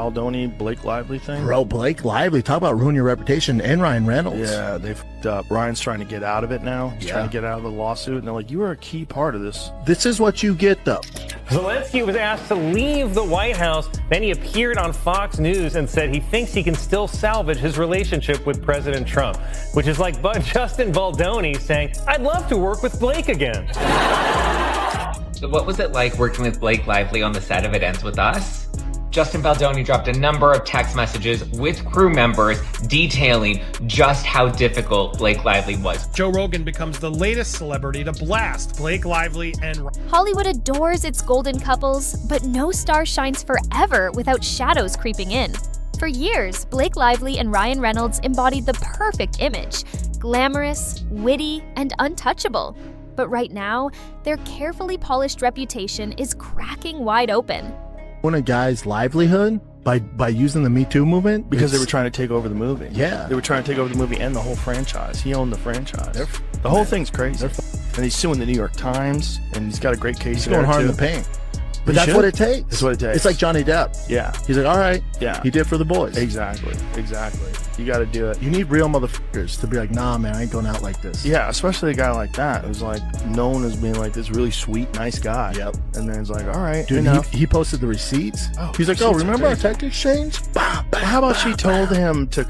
Baldoni, Blake Lively thing? Bro, Blake Lively, talk about ruin your reputation, and Ryan Reynolds. Yeah, they f***ed up. Ryan's trying to get out of it now. He's trying to get out of the lawsuit, and they're like, you were a key part of this. This is what you get, though. Zelensky was asked to leave the White House. Then he appeared on Fox News and said he thinks he can still salvage his relationship with President Trump, which is like Justin Baldoni saying, I'd love to work with Blake again. So what was it like working with Blake Lively on the set of It Ends With Us? Justin Baldoni dropped a number of text messages with crew members detailing just how difficult Blake Lively was. Joe Rogan becomes the latest celebrity to blast Blake Lively and Hollywood adores its golden couples, but no star shines forever without shadows creeping in. For years, Blake Lively and Ryan Reynolds embodied the perfect image: glamorous, witty, and untouchable. But right now, their carefully polished reputation is cracking wide open. When a guy's livelihood by using the Me Too movement, Because they were trying to take over the movie. Yeah. They were trying to take over the movie and the whole franchise. He owned the franchise. The whole thing's crazy. And he's suing the New York Times, and he's got a great case He's going hard in the paint. But that's what it takes. That's what it takes. It's like Johnny Depp. Yeah. He's like, all right. Yeah. He did for the boys. Exactly. You got to do it. You need real motherfuckers to be like, nah, man, I ain't going out like this. Yeah, especially a guy like that who's like known as being like this really sweet, nice guy. Yep. And then it's like, all right, Dude, enough. he posted the receipts. Oh, He's like, receipts oh, remember are our crazy. tech exchange? Bah, bah, How about she bah, told bah. him to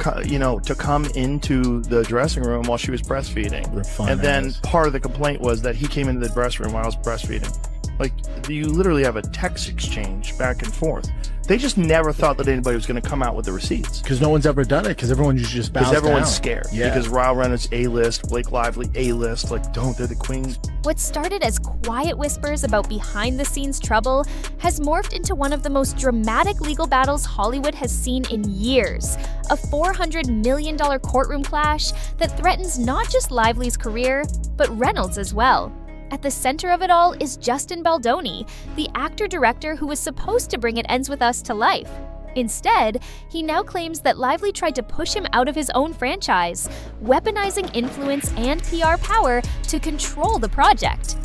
come into the dressing room while she was breastfeeding, They're fun and then ass. part of the complaint was that he came into the dressing room while I was breastfeeding. Like, you literally have a text exchange back and forth. They just never thought that anybody was going to come out with the receipts. Because no one's ever done it, because everyone usually just bows Because everyone's down. scared. Yeah. Because Ryan Reynolds A-list, Blake Lively A-list. Like, they're the queen. What started as quiet whispers about behind-the-scenes trouble has morphed into one of the most dramatic legal battles Hollywood has seen in years. A $400 million courtroom clash that threatens not just Lively's career, but Reynolds as well. At the center of it all is Justin Baldoni, the actor-director who was supposed to bring It Ends With Us to life. Instead, he now claims that Lively tried to push him out of his own franchise, weaponizing influence and PR power to control the project.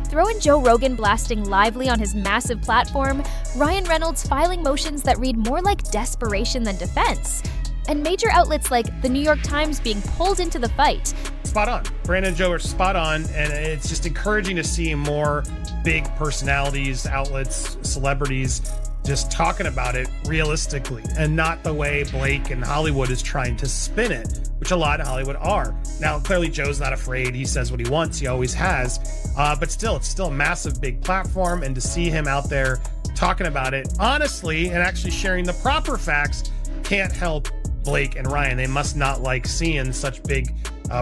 Throw in Joe Rogan blasting Lively on his massive platform, Ryan Reynolds filing motions that read more like desperation than defense, and major outlets like the New York Times being pulled into the fight. spot on. Brandon and Joe are spot on, and it's just encouraging to see more big personalities, outlets, celebrities just talking about it realistically and not the way Blake and Hollywood is trying to spin it, which a lot in Hollywood are. Now, clearly Joe's not afraid. He says what he wants. He always has. But still, it's still a massive, big platform, and to see him out there talking about it honestly and actually sharing the proper facts can't help Blake and Ryan. They must not like seeing such big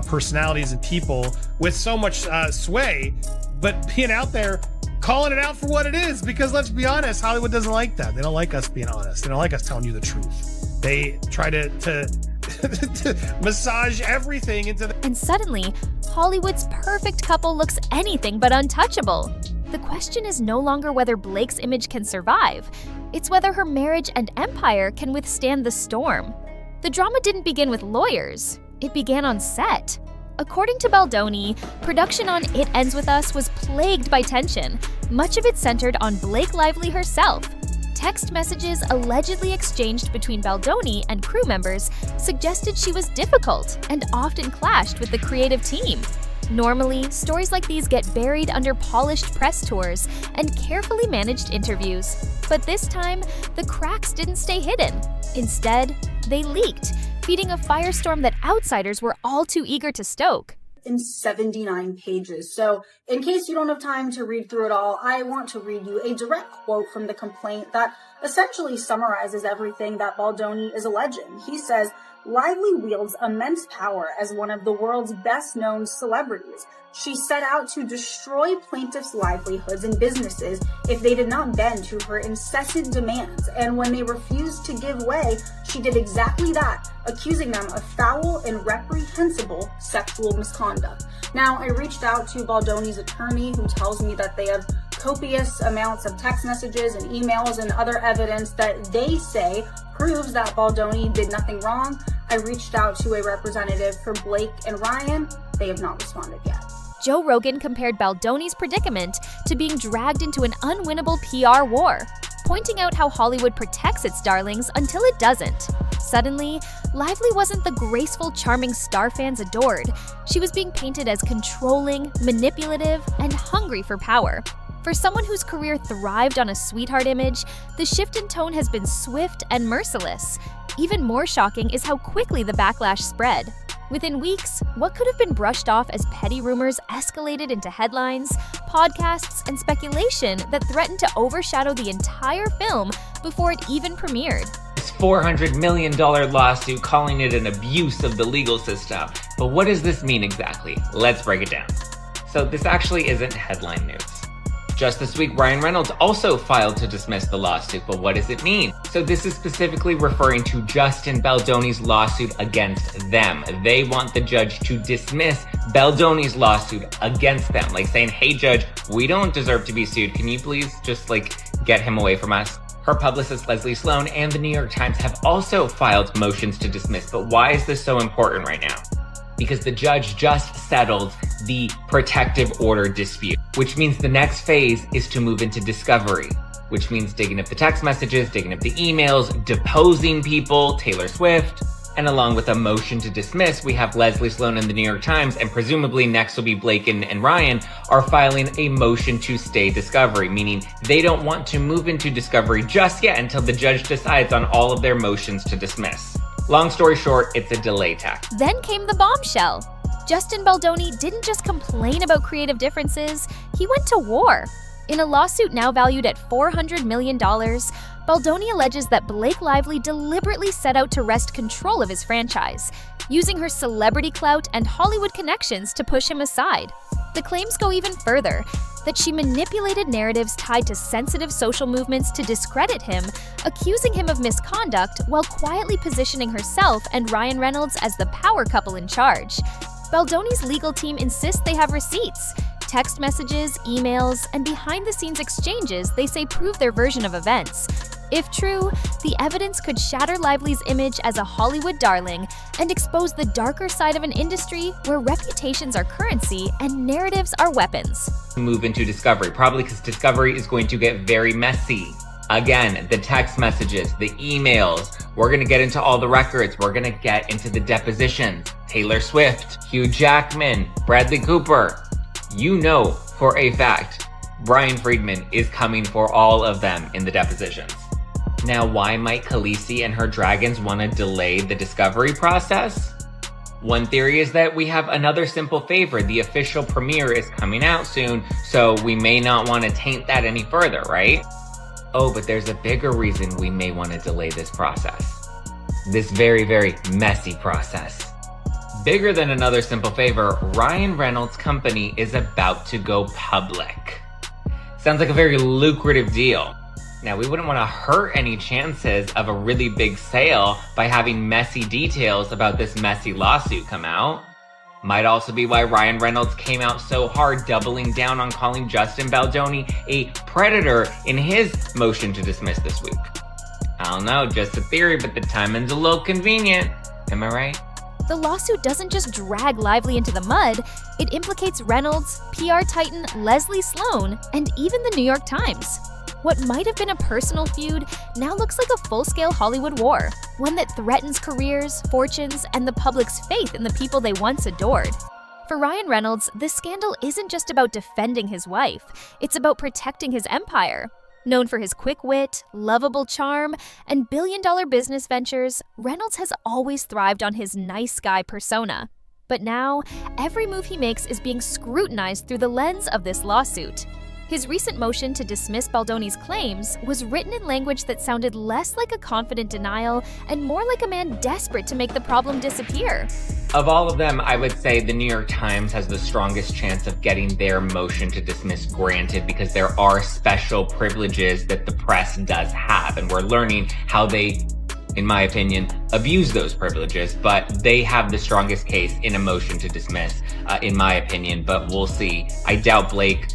personalities and people with so much sway, but being out there calling it out for what it is, because let's be honest, Hollywood doesn't like that. They don't like us being honest. They don't like us telling you the truth. They try to to massage everything into the... And suddenly, Hollywood's perfect couple looks anything but untouchable. The question is no longer whether Blake's image can survive. It's whether her marriage and empire can withstand the storm. The drama didn't begin with lawyers. It began on set. According to Baldoni, production on It Ends With Us was plagued by tension, much of it centered on Blake Lively herself. Text messages allegedly exchanged between Baldoni and crew members suggested she was difficult and often clashed with the creative team. Normally, stories like these get buried under polished press tours and carefully managed interviews. But this time, the cracks didn't stay hidden. Instead, they leaked, feeding a firestorm that outsiders were all too eager to stoke. In 79 pages. So in case you don't have time to read through it all, I want to read you a direct quote from the complaint that essentially summarizes everything that Baldoni is alleging. He says, "Lively wields immense power as one of the world's best-known celebrities. She set out to destroy plaintiffs' livelihoods and businesses if they did not bend to her incessant demands, and when they refused to give way, she did exactly that, accusing them of foul and reprehensible sexual misconduct." Now, I reached out to Baldoni's attorney, who tells me that they have copious amounts of text messages and emails and other evidence that they say proves that Baldoni did nothing wrong. I reached out to a representative for Blake and Ryan. They have not responded yet. Joe Rogan compared Baldoni's predicament to being dragged into an unwinnable PR war, pointing out how Hollywood protects its darlings until it doesn't. Suddenly, Lively wasn't the graceful, charming star fans adored. She was being painted as controlling, manipulative, and hungry for power. For someone whose career thrived on a sweetheart image, the shift in tone has been swift and merciless. Even more shocking is how quickly the backlash spread. Within weeks, what could have been brushed off as petty rumors escalated into headlines, podcasts, and speculation that threatened to overshadow the entire film before it even premiered. This $400 million lawsuit, calling it an abuse of the legal system. But what does this mean exactly? Let's break it down. So this actually isn't headline news. Just this week, Ryan Reynolds also filed to dismiss the lawsuit, but what does it mean? So this is specifically referring to Justin Baldoni's lawsuit against them. They want the judge to dismiss Baldoni's lawsuit against them, like saying, hey judge, we don't deserve to be sued. Can you please just get him away from us? Her publicist Leslie Sloan and the New York Times have also filed motions to dismiss, but why is this so important right now? Because the judge just settled the protective order dispute, which means the next phase is to move into discovery, which means digging up the text messages, digging up the emails, deposing people, Taylor Swift, and along with a motion to dismiss, we have Leslie Sloan and the New York Times, and presumably next will be Blake and Ryan, are filing a motion to stay discovery, meaning they don't want to move into discovery just yet until the judge decides on all of their motions to dismiss. Long story short, it's a delay tactic. Then came the bombshell. Justin Baldoni didn't just complain about creative differences, he went to war. In a lawsuit now valued at $400 million, Baldoni alleges that Blake Lively deliberately set out to wrest control of his franchise, using her celebrity clout and Hollywood connections to push him aside. The claims go even further, that she manipulated narratives tied to sensitive social movements to discredit him, accusing him of misconduct while quietly positioning herself and Ryan Reynolds as the power couple in charge. Baldoni's legal team insists they have receipts, text messages, emails, and behind-the-scenes exchanges they say prove their version of events. If true, the evidence could shatter Lively's image as a Hollywood darling and expose the darker side of an industry where reputations are currency and narratives are weapons. Move into discovery, probably because discovery is going to get very messy. Again, the text messages, the emails, we're gonna get into all the records, we're gonna get into the depositions. Taylor Swift, Hugh Jackman, Bradley Cooper. You know for a fact, Brian Friedman is coming for all of them in the depositions. Now, why might Khaleesi and her dragons want to delay the discovery process? One theory is that we have another simple favor. The official premiere is coming out soon, so we may not want to taint that any further, right? Oh, but there's a bigger reason we may want to delay this process. This very, very messy process. Bigger than another simple favor, Ryan Reynolds' company is about to go public. Sounds like a very lucrative deal. Now, we wouldn't want to hurt any chances of a really big sale by having messy details about this messy lawsuit come out. Might also be why Ryan Reynolds came out so hard, doubling down on calling Justin Baldoni a predator in his motion to dismiss this week. I don't know, just a theory, but the timing's a little convenient. Am I right? The lawsuit doesn't just drag Lively into the mud, it implicates Reynolds, PR titan Leslie Sloan, and even the New York Times. What might have been a personal feud now looks like a full-scale Hollywood war, one that threatens careers, fortunes, and the public's faith in the people they once adored. For Ryan Reynolds, this scandal isn't just about defending his wife, it's about protecting his empire. Known for his quick wit, lovable charm, and billion-dollar business ventures, Reynolds has always thrived on his nice guy persona. But now, every move he makes is being scrutinized through the lens of this lawsuit. His recent motion to dismiss Baldoni's claims was written in language that sounded less like a confident denial and more like a man desperate to make the problem disappear. Of all of them, I would say the New York Times has the strongest chance of getting their motion to dismiss granted because there are special privileges that the press does have, and we're learning how they, in my opinion, abuse those privileges, but they have the strongest case in a motion to dismiss, in my opinion, but we'll see. I doubt Blake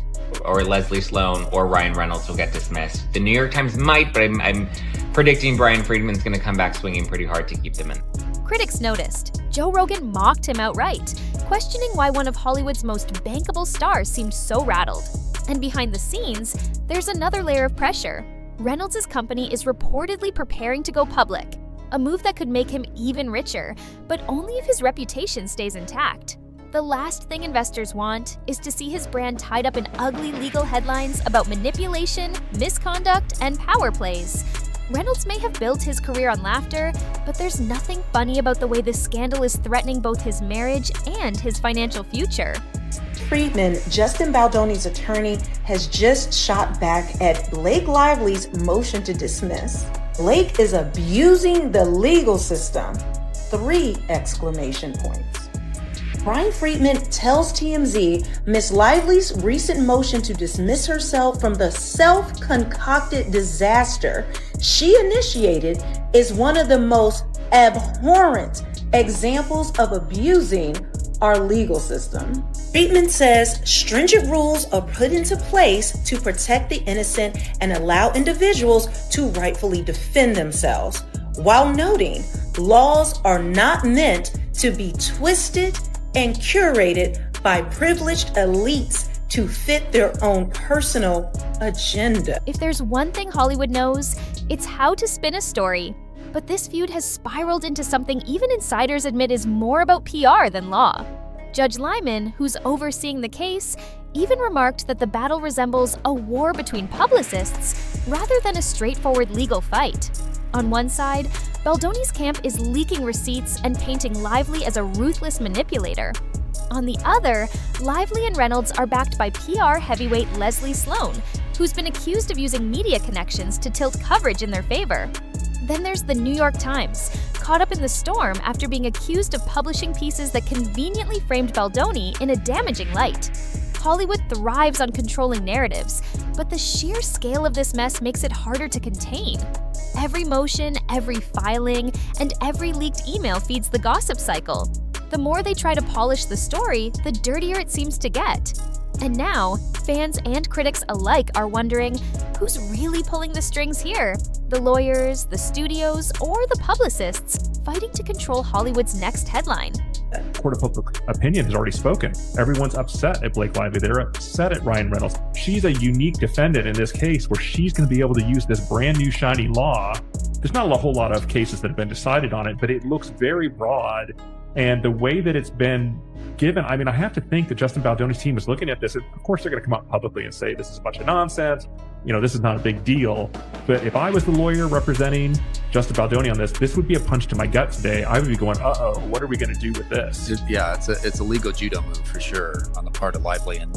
or Leslie Sloan or Ryan Reynolds will get dismissed. The New York Times might, but I'm predicting Brian Friedman's going to come back swinging pretty hard to keep them in. Critics noticed. Joe Rogan mocked him outright, questioning why one of Hollywood's most bankable stars seemed so rattled. And behind the scenes, there's another layer of pressure. Reynolds' company is reportedly preparing to go public, a move that could make him even richer, but only if his reputation stays intact. The last thing investors want is to see his brand tied up in ugly legal headlines about manipulation, misconduct, and power plays. Reynolds may have built his career on laughter, but there's nothing funny about the way this scandal is threatening both his marriage and his financial future. Friedman, Justin Baldoni's attorney, has just shot back at Blake Lively's motion to dismiss. Blake is abusing the legal system. 3 exclamation points. Brian Friedman tells TMZ Miss Lively's recent motion to dismiss herself from the self-concocted disaster she initiated is one of the most abhorrent examples of abusing our legal system. Friedman says stringent rules are put into place to protect the innocent and allow individuals to rightfully defend themselves, while noting laws are not meant to be twisted and curated by privileged elites to fit their own personal agenda. If there's one thing Hollywood knows, it's how to spin a story. But this feud has spiraled into something even insiders admit is more about PR than law. Judge Lyman, who's overseeing the case, even remarked that the battle resembles a war between publicists rather than a straightforward legal fight. On one side, Baldoni's camp is leaking receipts and painting Lively as a ruthless manipulator. On the other, Lively and Reynolds are backed by PR heavyweight Leslie Sloan, who's been accused of using media connections to tilt coverage in their favor. Then there's the New York Times, caught up in the storm after being accused of publishing pieces that conveniently framed Baldoni in a damaging light. Hollywood thrives on controlling narratives, but the sheer scale of this mess makes it harder to contain. Every motion, every filing, and every leaked email feeds the gossip cycle. The more they try to polish the story, the dirtier it seems to get. And now, fans and critics alike are wondering, who's really pulling the strings here? The lawyers, the studios, or the publicists fighting to control Hollywood's next headline? Court of public opinion has already spoken. Everyone's upset at Blake Lively. They're upset at Ryan Reynolds. She's a unique defendant in this case where she's going to be able to use this brand new shiny law. There's not a whole lot of cases that have been decided on it, but it looks very broad. And the way that it's been given, I mean, I have to think that Justin Baldoni's team is looking at this. Of course, they're going to come out publicly and say this is a bunch of nonsense. You know, this is not a big deal. But if I was the lawyer representing Justin Baldoni on this, this would be a punch to my gut today. I would be going, uh-oh, what are we going to do with this? Yeah, it's a legal judo move for sure on the part of Lively and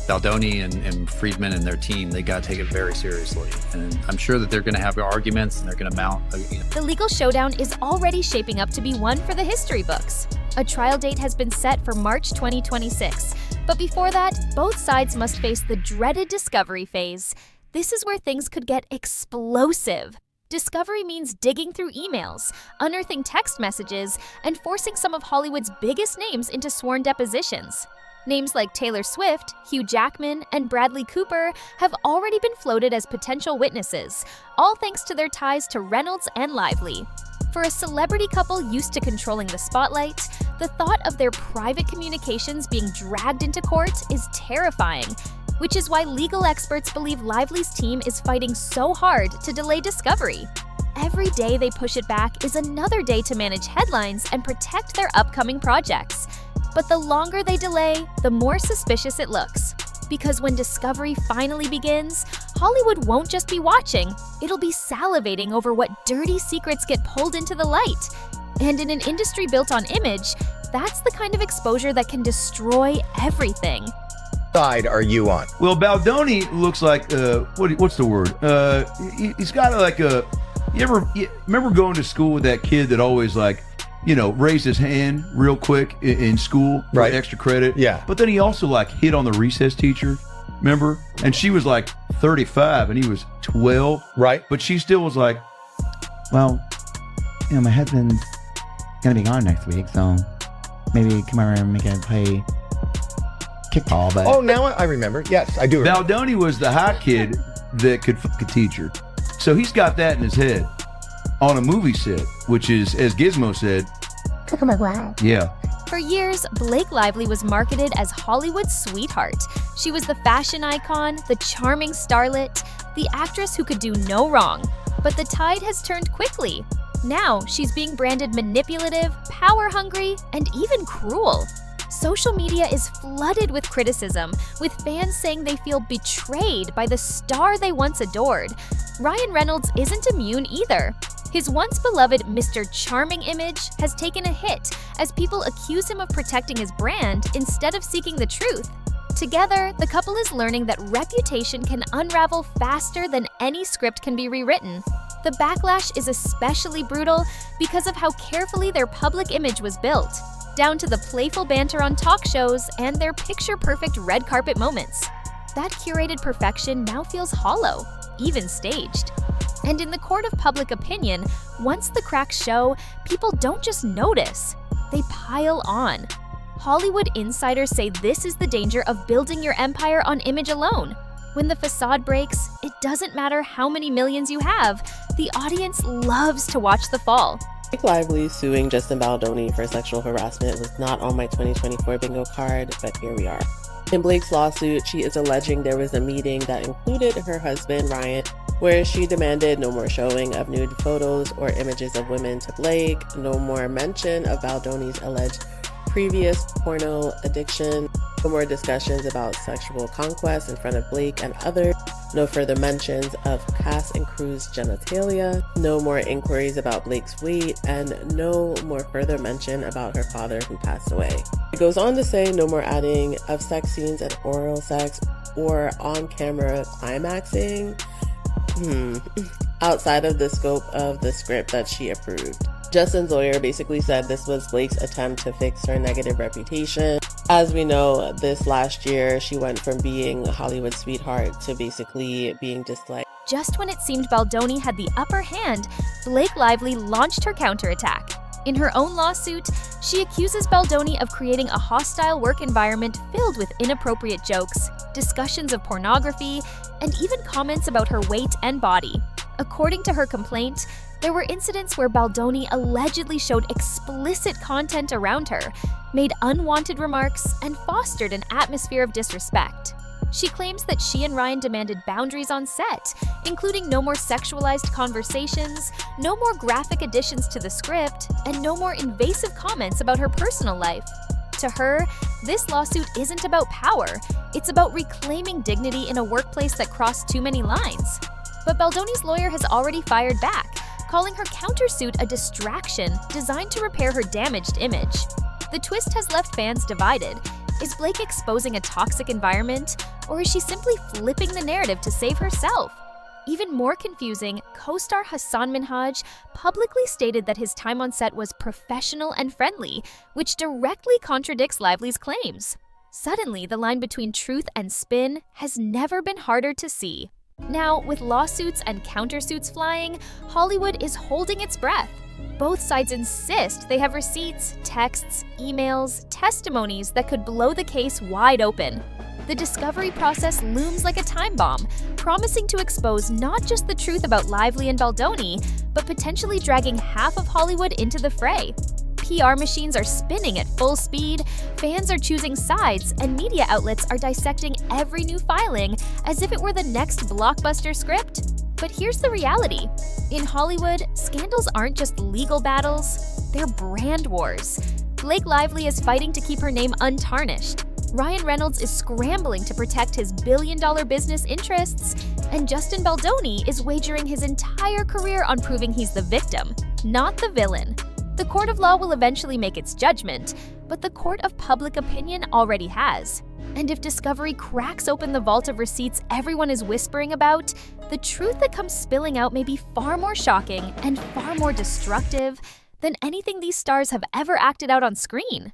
Baldoni and Friedman and their team. They got to take it very seriously. And I'm sure that they're going to have arguments and they're going to mount. The legal showdown is already shaping up to be one for the history books. A trial date has been set for March 2026. But before that, both sides must face the dreaded discovery phase. This is where things could get explosive. Discovery means digging through emails, unearthing text messages, and forcing some of Hollywood's biggest names into sworn depositions. Names like Taylor Swift, Hugh Jackman, and Bradley Cooper have already been floated as potential witnesses, all thanks to their ties to Reynolds and Lively. For a celebrity couple used to controlling the spotlight, the thought of their private communications being dragged into court is terrifying, which is why legal experts believe Lively's team is fighting so hard to delay discovery. Every day they push it back is another day to manage headlines and protect their upcoming projects. But the longer they delay, the more suspicious it looks. Because when discovery finally begins, Hollywood won't just be watching, it'll be salivating over what dirty secrets get pulled into the light. And in an industry built on image, that's the kind of exposure that can destroy everything. Side are you on? Well, Baldoni looks like what's the word? He's got like a. You remember going to school with that kid that always raised his hand real quick in school for extra credit? Yeah. But then he also hit on the recess teacher. Remember? And she was 35 and he was 12. Right. But she still was like, well, my husband's gonna be gone next week, so maybe come over and make a play kickball. But now I remember. Yes, I do remember. Baldoni was the hot kid that could fuck a teacher. So he's got that in his head on a movie set, which is, as Gizmo said, yeah. For years, Blake Lively was marketed as Hollywood's sweetheart. She was the fashion icon, the charming starlet, the actress who could do no wrong. But the tide has turned quickly. Now she's being branded manipulative, power-hungry, and even cruel. Social media is flooded with criticism, with fans saying they feel betrayed by the star they once adored. Ryan Reynolds isn't immune either. His once beloved Mr. Charming image has taken a hit as people accuse him of protecting his brand instead of seeking the truth. Together, the couple is learning that reputation can unravel faster than any script can be rewritten. The backlash is especially brutal because of how carefully their public image was built, down to the playful banter on talk shows and their picture-perfect red carpet moments. That curated perfection now feels hollow, even staged. And in the court of public opinion, once the cracks show, people don't just notice, they pile on. Hollywood insiders say this is the danger of building your empire on image alone. When the facade breaks, it doesn't matter how many millions you have, the audience loves to watch the fall. Blake Lively suing Justin Baldoni for sexual harassment was not on my 2024 bingo card, but here we are. In Blake's lawsuit, she is alleging there was a meeting that included her husband, Ryan, where she demanded no more showing of nude photos or images of women to Blake, no more mention of Baldoni's alleged previous porno addiction, no more discussions about sexual conquest in front of Blake and others, no further mentions of cast and crew's genitalia, no more inquiries about Blake's weight, and no more further mention about her father who passed away. It goes on to say no more adding of sex scenes and oral sex or on-camera climaxing outside of the scope of the script that she approved. Justin's lawyer basically said this was Blake's attempt to fix her negative reputation. As we know, this last year, she went from being a Hollywood sweetheart to basically being disliked. Just when it seemed Baldoni had the upper hand, Blake Lively launched her counterattack. In her own lawsuit, she accuses Baldoni of creating a hostile work environment filled with inappropriate jokes, discussions of pornography, and even comments about her weight and body. According to her complaint, there were incidents where Baldoni allegedly showed explicit content around her, made unwanted remarks, and fostered an atmosphere of disrespect. She claims that she and Ryan demanded boundaries on set, including no more sexualized conversations, no more graphic additions to the script, and no more invasive comments about her personal life. To her, this lawsuit isn't about power, it's about reclaiming dignity in a workplace that crossed too many lines. But Baldoni's lawyer has already fired back, calling her countersuit a distraction designed to repair her damaged image. The twist has left fans divided. Is Blake exposing a toxic environment, or is she simply flipping the narrative to save herself? Even more confusing, co-star Hassan Minhaj publicly stated that his time on set was professional and friendly, which directly contradicts Lively's claims. Suddenly, the line between truth and spin has never been harder to see. Now, with lawsuits and countersuits flying, Hollywood is holding its breath. Both sides insist they have receipts, texts, emails, testimonies that could blow the case wide open. The discovery process looms like a time bomb, promising to expose not just the truth about Lively and Baldoni, but potentially dragging half of Hollywood into the fray. PR machines are spinning at full speed, fans are choosing sides, and media outlets are dissecting every new filing as if it were the next blockbuster script. But here's the reality. In Hollywood, scandals aren't just legal battles, they're brand wars. Blake Lively is fighting to keep her name untarnished. Ryan Reynolds is scrambling to protect his billion-dollar business interests, and Justin Baldoni is wagering his entire career on proving he's the victim, not the villain. The court of law will eventually make its judgment, but the court of public opinion already has. And if Discovery cracks open the vault of receipts everyone is whispering about, the truth that comes spilling out may be far more shocking and far more destructive than anything these stars have ever acted out on screen.